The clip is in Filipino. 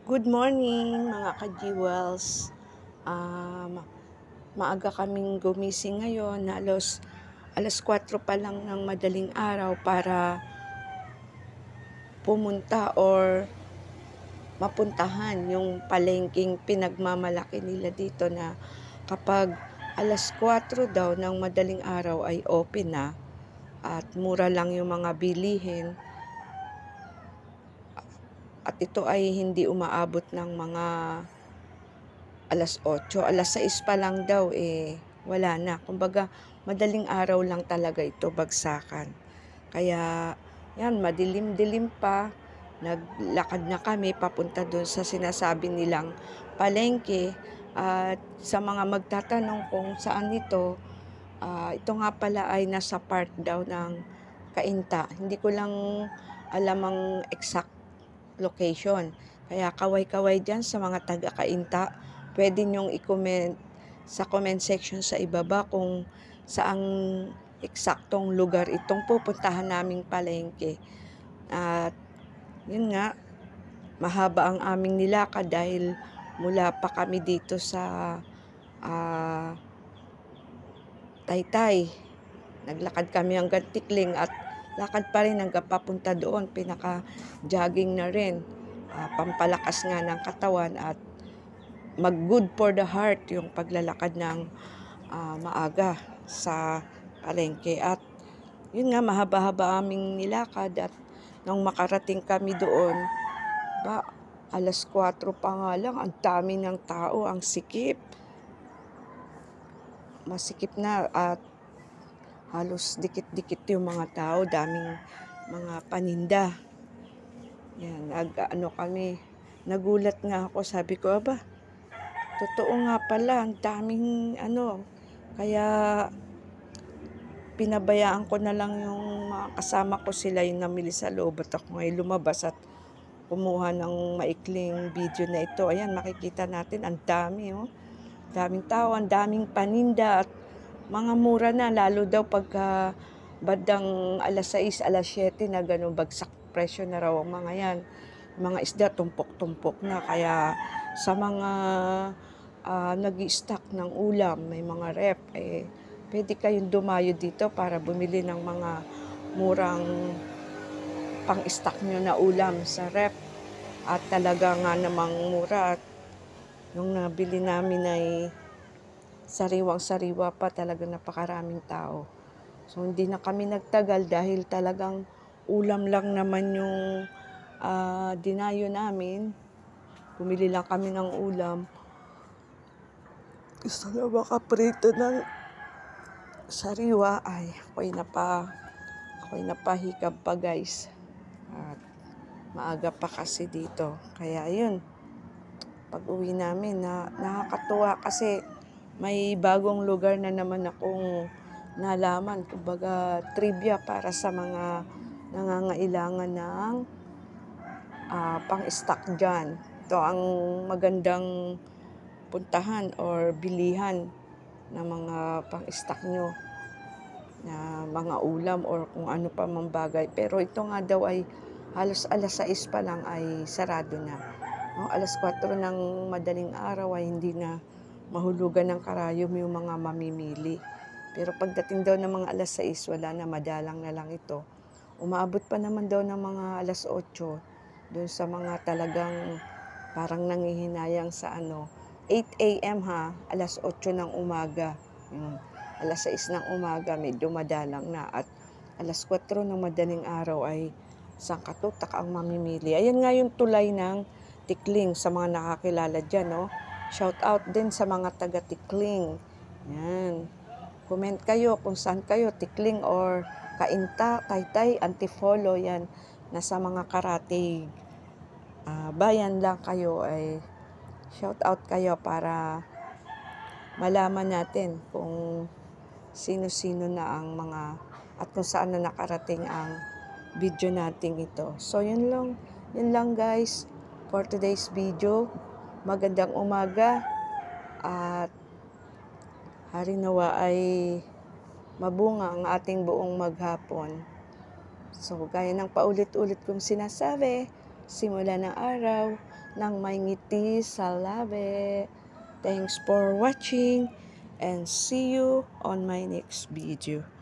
Good morning mga ka-jewels. Maaga kaming gumising ngayon, alas 4 pa lang ng madaling araw para pumunta or mapuntahan yung palengking pinagmamalaki nila dito na kapag alas 4 daw ng madaling araw ay open na at mura lang yung mga bilihin. At ito ay hindi umaabot ng mga alas 8, alas 6 pa lang daw wala na. Kumbaga, madaling araw lang talaga ito bagsakan. Kaya, yan, madilim-dilim pa. Naglakad na kami papunta doon sa sinasabi nilang palengke. At sa mga magtatanong kung saan ito nga pala ay nasa part daw ng Cainta. Hindi ko lang alam ang exact location. Kaya kaway-kaway dyan sa mga taga-Cainta, pwede nyong i-comment sa comment section sa ibaba kung saang eksaktong lugar itong pupuntahan naming palengke. At yun nga, mahaba ang aming nilakad dahil mula pa kami dito sa Taytay. Naglakad kami hanggang Tikling at lakad pa rin hanggang papunta doon. Pinaka-jogging na rin. Pampalakas nga ng katawan at mag-good for the heart yung paglalakad ng maaga sa palengke. At yun nga, mahaba-haba aming nilakad at nung makarating kami doon, alas 4 pa nga lang, ang dami ng tao, ang sikip. Masikip na at halos dikit-dikit yung mga tao, daming mga paninda. Yan, kami, nagulat nga ako, sabi ko, totoo nga pala, ang daming kaya pinabayaan ko na lang yung mga kasama ko, sila yung namili sa loob at ako ngayon lumabas at kumuha ng maikling video na ito. Ayan, makikita natin, ang dami, daming tao, ang daming paninda at mga mura na, lalo daw pagka bandang alas 6, alas 7 na ganun, bagsak presyo na raw ang mga yan. Mga isda, tumpok-tumpok na. Kaya sa mga nag-i-stock ng ulam, may mga rep, pwede kayong dumayo dito para bumili ng mga murang pang-stock nyo na ulam sa rep. At talaga nga namang mura. At yung nabili namin ay sariwang-sariwa pa, talaga napakaraming tao. So hindi na kami nagtagal dahil talagang ulam lang naman yung dinayo namin. Bumili lang kami ng ulam. Gusto na makaprito ng sariwa. Ay, ako'y napahikab pa guys. At maaga pa kasi dito. Kaya yun, pag uwi namin, nakakatuwa kasi may bagong lugar na naman akong nalaman. Kumbaga, trivia para sa mga nangangailangan ng pang-stock dyan. Ito ang magandang puntahan or bilihan ng mga pang-stock nyo na mga ulam or kung ano pa mang bagay. Pero ito nga daw ay halos alas 6 pa lang ay sarado na. Alas 4 ng madaling araw ay hindi na mahulugan ng karayom yung mga mamimili. Pero pagdating daw ng mga alas 6, wala na, madalang na lang ito. Umaabot pa naman daw ng mga alas 8 doon sa mga talagang parang nangihinayang sa 8 a.m. alas 8 ng umaga. Alas 6 ng umaga, medyo madalang na. At alas 4 ng madaling araw ay sangkatutak ang mamimili. Ayan nga yung tulay ng Tikling sa mga nakakilala dyan. Shout out din sa mga taga Tikling. Yan. Comment kayo kung saan kayo, Tikling or Cainta, Taytay, Antipolo, yan. Nasa mga karatig bayan lang kayo, ay shout out kayo para malaman natin kung sino-sino na ang mga at kung saan na nakarating ang video natin ito. So yun lang guys for today's video. Magandang umaga at harinawa ay mabunga ang ating buong maghapon. So gaya ng paulit-ulit kong sinasabi, simula ng araw, ng may ngiti sa labi. Thanks for watching and see you on my next video.